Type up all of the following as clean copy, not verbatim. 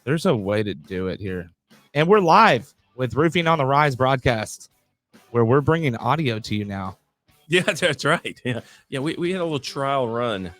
There's a way to do it here. And we're live with Roofing on the Rise broadcast, where we're bringing audio to you now. Yeah, that's right. Yeah. We had a little trial run.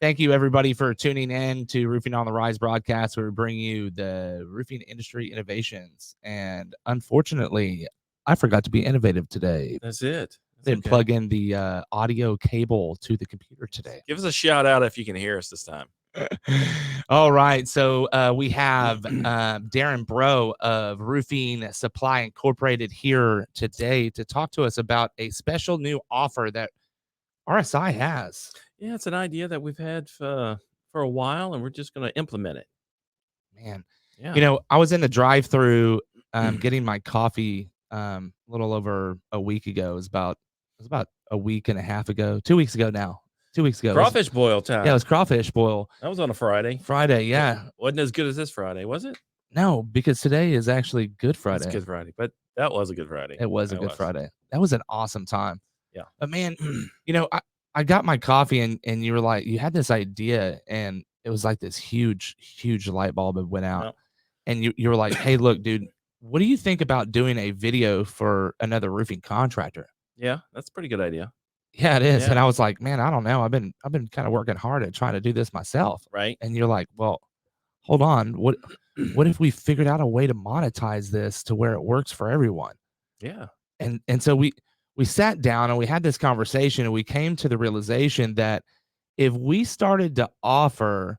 Thank you, everybody, for tuning in to Roofing on the Rise broadcast, where we bring you the roofing industry innovations. And unfortunately, I forgot to be innovative today. That's it. Didn't plug in the audio cable to the computer today. Give us a shout out if you can hear us this time. All right. So we have Darren Bro of Roofing Supply Incorporated here today to talk to us about a special new offer that RSI has. Yeah, it's an idea that we've had for a while, and we're just going to implement it. Man, yeah. You know, I was in the drive-through getting my coffee a little over a week ago. It was about a week and a half ago, 2 weeks ago now. 2 weeks ago. Crawfish boil time. Yeah, it was crawfish boil. That was on a Friday. Friday, yeah. Wasn't as good as this Friday, was it? No, because today is actually Good Friday. It's Good Friday, but that was a Good Friday. It was a Good Friday. That was an awesome time. Yeah. But man, you know, I got my coffee and you were like, you had this idea and it was like this huge light bulb that went out. Yeah. And you were like, hey, look, dude, what do you think about doing a video for another roofing contractor? Yeah, that's a pretty good idea. Yeah, it is. Yeah. And I was like, man, I don't know. I've been kind of working hard at trying to do this myself. Right. And you're like, well, hold on. What if we figured out a way to monetize this to where it works for everyone? Yeah. And so we sat down and we had this conversation and we came to the realization that if we started to offer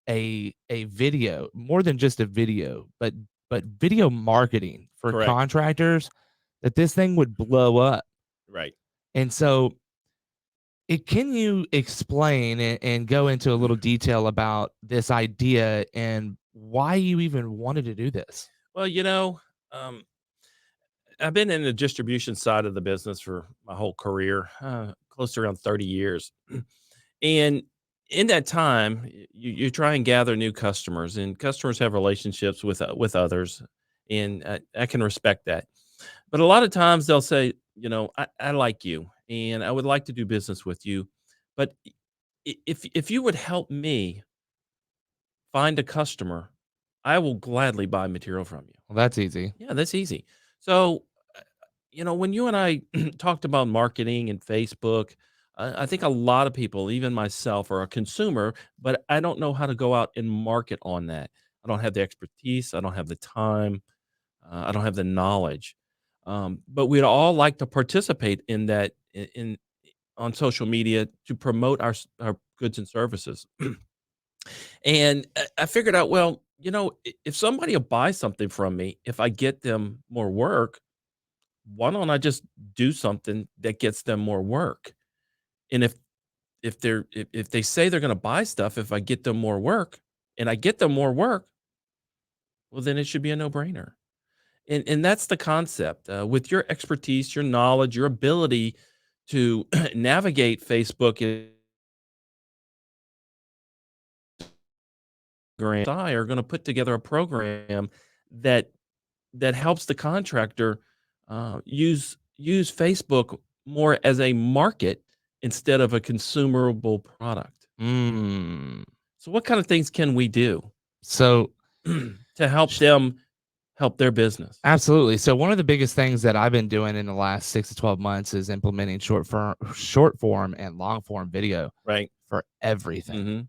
a video, more than just a video, but video marketing for Correct. Contractors, that this thing would blow up. Right. And so can you explain and go into a little detail about this idea and why you even wanted to do this? Well, you know, I've been in the distribution side of the business for my whole career, close to around 30 years. And in that time, you try and gather new customers, and customers have relationships with others, and I can respect that. But a lot of times they'll say, you know, I like you, and I would like to do business with you, but if you would help me find a customer, I will gladly buy material from you. Well, that's easy. Yeah, that's easy. So, you know, when you and I talked about marketing and Facebook, I think a lot of people, even myself, are a consumer, but I don't know how to go out and market on that. I don't have the expertise. I don't have the time. I don't have the knowledge. But we'd all like to participate in that on social media to promote our goods and services. And I figured out, well, you know, if somebody will buy something from me, if I get them more work, why don't I just do something that gets them more work? And if they say they're going to buy stuff, if I get them more work and I get them more work, well, then it should be a no-brainer. And that's the concept. With your expertise, your knowledge, your ability to navigate Facebook are going to put together a program that helps the contractor use Facebook more as a market instead of a consumable product. So what kind of things can we do so to help them help their business? Absolutely. So one of the biggest things that I've been doing in the last 6 to 12 months is implementing short form and long form video, right, for everything. Mm-hmm.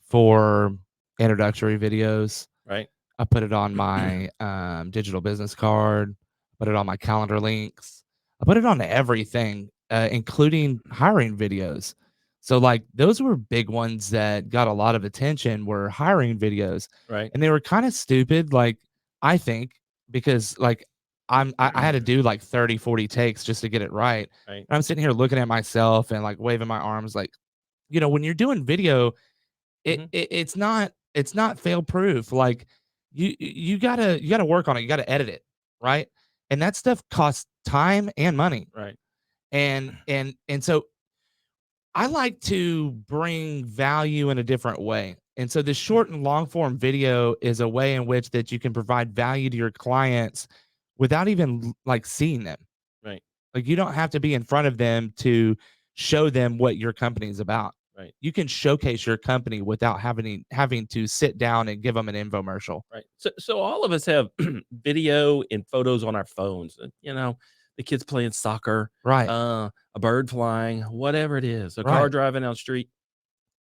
For introductory videos, right, I put it on my digital business card, put it on my calendar links, I put it on everything, including hiring videos. So like those were big ones that got a lot of attention, were hiring videos, right, and they were kind of stupid, like, I think, because like I had to do like 30, 40 takes just to get it right. Right. And I'm sitting here looking at myself and like waving my arms, like, you know, when you're doing video, it's not fail proof. Like you gotta work on it. You gotta edit it, right? And that stuff costs time and money. Right. And so I like to bring value in a different way. And so the short and long form video is a way in which that you can provide value to your clients without even like seeing them. Right. Like you don't have to be in front of them to show them what your company is about. right, You can showcase your company without having to sit down and give them an infomercial. right. So all of us have video and photos on our phones. The kids playing soccer, Right. a bird flying, whatever it is, a car Right. driving down the street.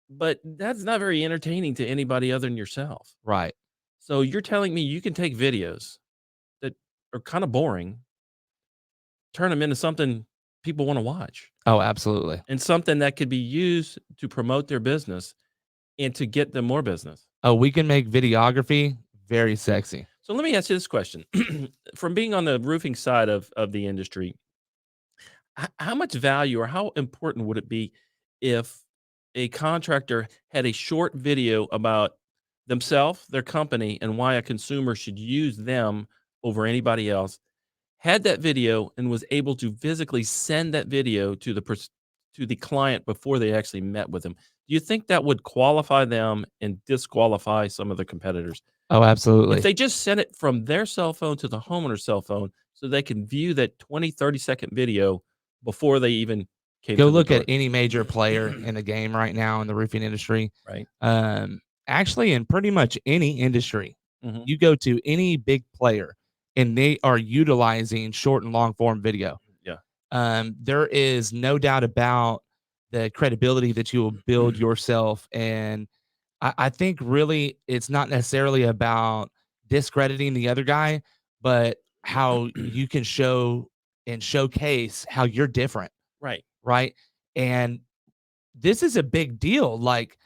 But that's not very entertaining to anybody other than yourself. Right. So you're telling me you can take videos that are kind of boring, turn them into something people want to watch, Oh, absolutely. and something that could be used to promote their business and to get them more business. Oh, we can make videography very sexy. So let me ask you this question. From being on the roofing side of the industry, how much value or how important would it be if a contractor had a short video about themselves, their company, and why a consumer should use them over anybody else? Had that video and was able to physically send that video to the client before they actually met with them. Do you think that would qualify them and disqualify some of the competitors? Oh, If absolutely. they just sent it from their cell phone to the homeowner's cell phone so they can view that 20, 30-second video before they even came Go to the look at door. any major player in the game right now in the roofing industry. Right. Actually, in pretty much any industry, Mhm. you go to any big player and they are utilizing short and long form video. Yeah. There is no doubt about the credibility that you will build yourself. And I think really it's not necessarily about discrediting the other guy, but how you can show and showcase how you're different, Right. right? And this is a big deal. Like,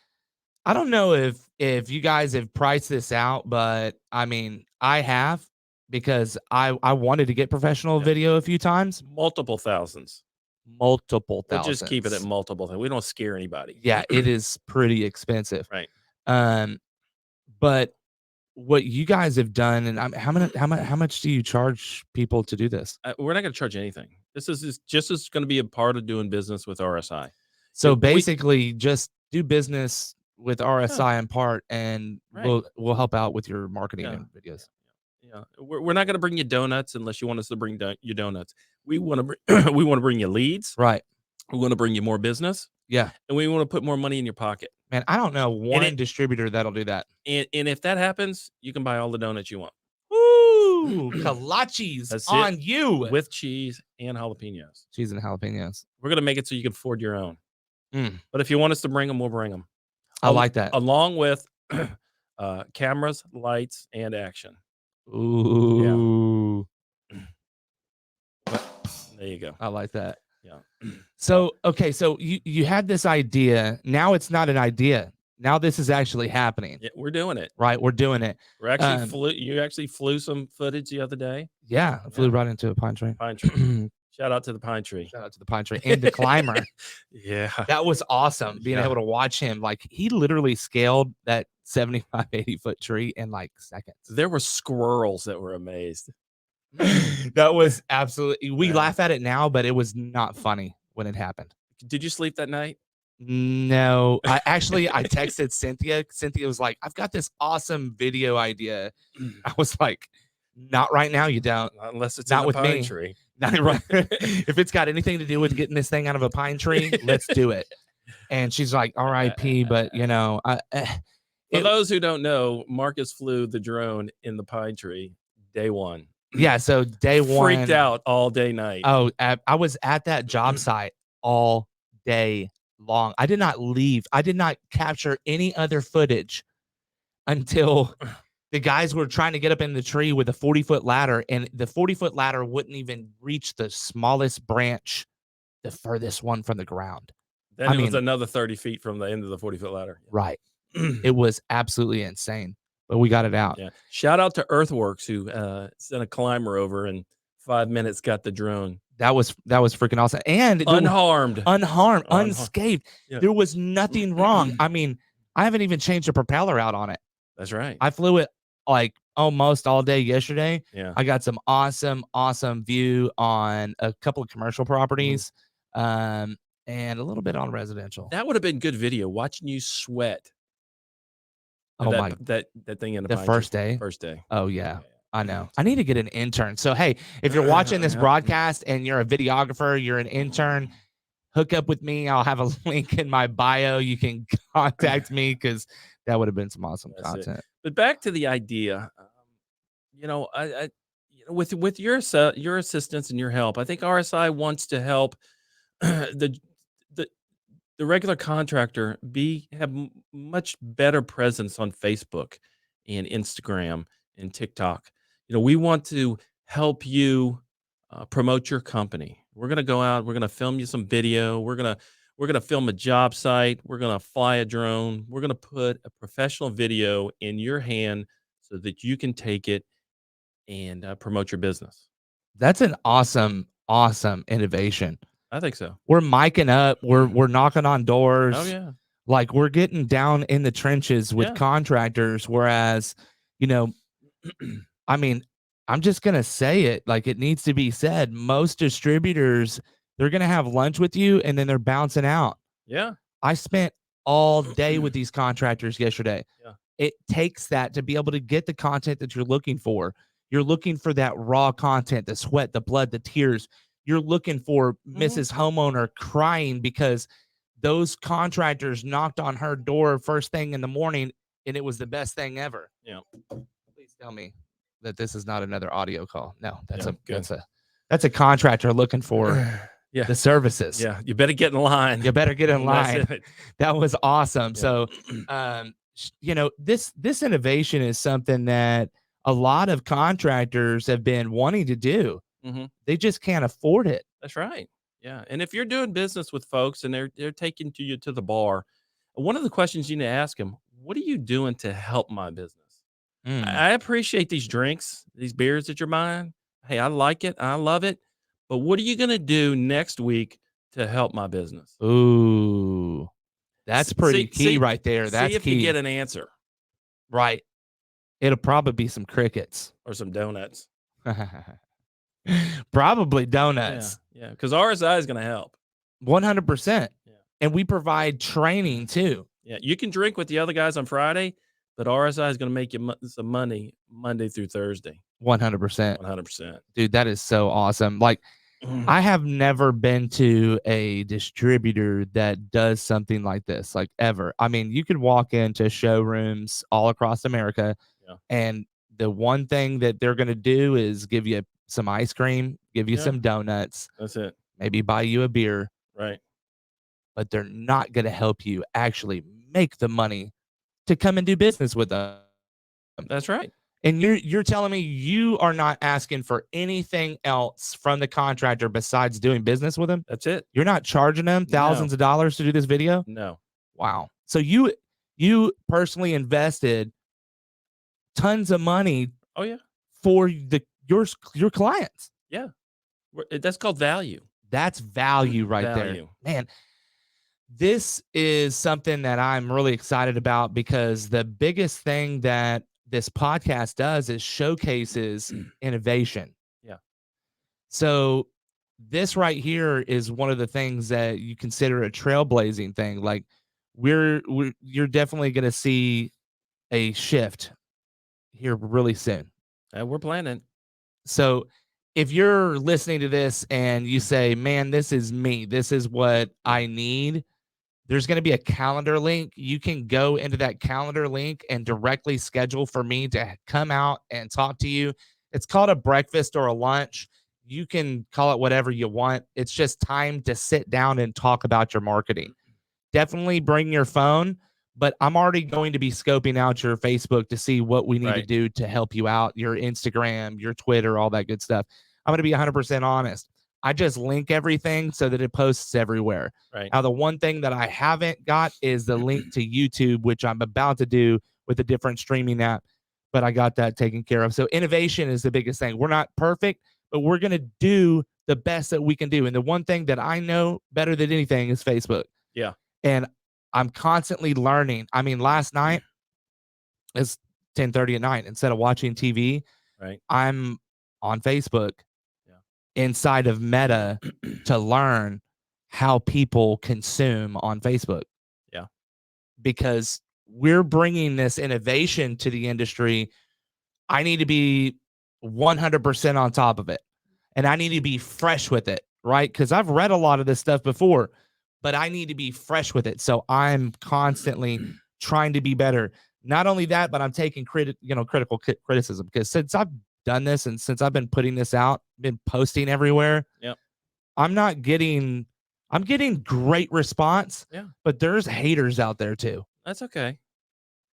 I don't know if you guys have priced this out, but I mean, I have because I wanted to get professional Yeah. video a few times, Multiple thousands. multiple We'll just keep it at thousands. multiple thou We don't scare anybody. Yeah, it is pretty expensive. Right. Um, but what you guys have done, and how much do you charge people to do this? We're not gonna charge anything. This is just gonna be a part of doing business with RSI. So We basically, just do business with Yeah, RSI in part, and right. we'll help out with your marketing Yeah. and videos. Yeah. We're not gonna bring you donuts unless you want us to bring you donuts. We wanna we wanna bring you leads. Right. We wanna bring you more business, Yeah. and we wanna put more money in your pocket. Man, I don't know And one it distributor that'll do that. and if that happens, you can buy all the donuts you want. Woo! Kolaches That's it, on you. with cheese and jalapenos. Cheese and jalapenos. We're gonna make it so you can afford your own. Mm, But if you want us to bring them, we'll bring them. I like that. Along with, cameras, lights, and action. Yeah. Ooh, But there you go. I like that. Yeah. So, okay, so you had this idea. Now it's not an idea. Now this is actually happening, Yeah, we're doing it. right? We're doing it. We're actually Um, you actually flew some footage the other day. yeah, I flew Yeah. right into a pine tree. Pine tree. Shout out to the pine tree. Shout out to the pine tree and the climber. Yeah. That was awesome being Yeah. able to watch him. Like, he literally scaled that 75, 80-foot tree in like seconds. There were squirrels that were amazed. That was absolutely, we Yeah. laugh at it now, but it was not funny when it happened. Did you sleep that night? No, I texted Cynthia. Cynthia was like, "I've got this awesome video idea." I was like, "Not right now, you don't. Not unless it's Not in the with pine me. tree. Not right. If it's got anything to do with getting this thing out of a pine tree, let's do it." And she's like, "R.I.P." But For it, those who don't know, Marcus flew the drone in the pine tree day one. yeah. So day one, Freaked out all day night. Oh, I was at that job site all day long. I did not leave. I did not capture any other footage until the guys were trying to get up in the tree with a 40-foot ladder, and the 40-foot ladder wouldn't even reach the smallest branch, the furthest one from the ground. Then I it was mean, another 30 feet from the end of the 40-foot ladder. right. It was absolutely insane, but we got it out. Yeah. Shout out to Earthworks who sent a climber over and 5 minutes got the drone. That was freaking awesome. And Unharmed. unharmed, unscathed. Yeah. There was nothing wrong. I mean, I haven't even changed the propeller out on it. That's right. I flew it like almost all day yesterday. Yeah. I got some awesome view on a couple of commercial properties, and a little bit on residential. That would have been good video watching you sweat. Oh my, that thing in the first day. First day. Oh yeah. I know. I need to get an intern. So hey, if you're watching this broadcast and you're a videographer, you're an intern, hook up with me. I'll have a link in my bio. You can contact me because that would have been some awesome That's it. content. But back to the idea, I with your assistance and your help, I think RSI wants to help the the the regular contractor have much better presence on Facebook and Instagram and TikTok. We want to help you promote your company. We're going to go out, we're going to film you some video, we're going to film a job site, we're going to fly a drone, we're going to put a professional video in your hand so that you can take it and promote your business. That's an awesome, awesome innovation. I think so. We're miking up, we're knocking on Oh doors. yeah. Like we're getting down in the trenches with Yeah. contractors. Whereas, you know, I mean, I'm just gonna say it like it needs to be said. Most distributors, they're gonna have lunch with you and then they're bouncing out. Yeah. I spent all day with these contractors yesterday. Yeah. It takes that to be able to get the content that you're looking for. You're looking for that raw content, the sweat, the blood, the tears. You're looking for Mrs. Homeowner crying because those contractors knocked on her door first thing in the morning and it was the best thing ever. Yeah. Please tell me that this is not another audio call. No, Yeah, that's a contractor looking for yeah. the services. Yeah, you better get in line. You better get in That's line. it. That was awesome. Yeah. So, this innovation is something that a lot of contractors have been wanting to do. They just can't afford it. That's right. Yeah, and if you're doing business with folks and they're taking you to the bar, one of the questions you need to ask them, "What are you doing to help my business?" I appreciate these drinks, these beers that you're buying. Hey, I like it. I love it. But what are you going to do next week to help my business? Ooh, that's pretty key right there. That's see if key. you get an answer. Right. It'll probably be some crickets or some donuts. Probably donuts. Yeah. Because RSI is going to help. 100%. Yeah. And we provide training too. Yeah. You can drink with the other guys on Friday, but RSI is going to make you some money Monday through Thursday. 100%. 100%. Dude, that is so awesome. Like, I have never been to a distributor that does something like this, like ever. I mean, you could walk into showrooms all across America, and the one thing that they're going to do is give you some ice cream, give you some donuts. That's it. Maybe buy you a beer. Right. But they're not going to help you actually make the money to come and do business with them. That's right. And you're telling me you are not asking for anything else from the contractor besides doing business with him? That's it. You're not charging them thousands of dollars to do this video? No. Wow. So you personally invested tons of money. Oh yeah. For your clients. Yeah. That's called value. That's value right value. there. Man, this is something that I'm really excited about because the biggest thing that this podcast does is showcases innovation. Yeah. So this right here is one of the things that you consider a trailblazing thing. Like you're definitely going to see a shift here really soon. We're planning. So if you're listening to this and you say, man, this is me, this is what I need, there's going to be a calendar link. You can go into that calendar link and directly schedule for me to come out and talk to you. It's called a breakfast or a lunch. You can call it whatever you want. It's just time to sit down and talk about your marketing. Definitely bring your phone, but I'm already going to be scoping out your Facebook to see what we need to do to help you out, your Instagram, your Twitter, all that good stuff. I'm going to be 100% honest. I just link everything so that it posts everywhere. Right. Now, the one thing that I haven't got is the link to YouTube, which I'm about to do with a different streaming app, but I got that taken care of. So innovation is the biggest thing. We're not perfect, but we're going to do the best that we can do. And the one thing that I know better than anything is Facebook. Yeah. And I'm constantly learning. I mean, last night it's 10:30 at night. Instead of watching TV, I'm on Facebook inside of Meta to learn how people consume on Facebook. Yeah. Because we're bringing this innovation to the industry. I need to be 100% on top of it. And I need to be fresh with it, right? Because I've read a lot of this stuff before. but I need to be fresh with it. So I'm constantly trying to be better. Not only that, but I'm taking critical criticism, because since I've done this and since I've been putting this out, been posting everywhere, Yep. I'm not getting I'm getting great response, Yeah. but there's haters out there too. That's okay.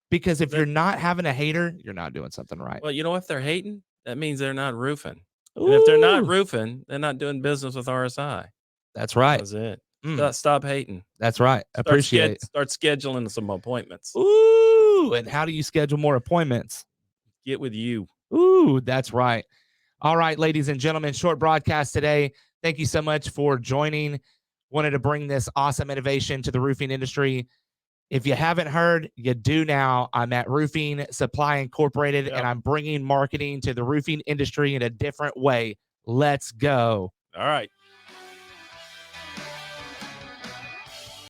Because if That you're not having a hater, you're not doing something right. Well, you know, if they're hating, that means they're not roofing. And if they're not Ooh, roofing, they're not doing business with RSI. that's right. That's it. Mm, Stop hating. that's right. Appreciate. Start scheduling some appointments. Ooh, and how do you schedule more appointments? Get with you. Ooh, that's right. All right, ladies and gentlemen, short broadcast today. Thank you so much for joining. Wanted to bring this awesome innovation to the roofing industry. If you haven't heard, you do now. I'm at Roofing Supply Incorporated, and Yep. I'm bringing marketing to the roofing industry in a different way. Let's go. All right.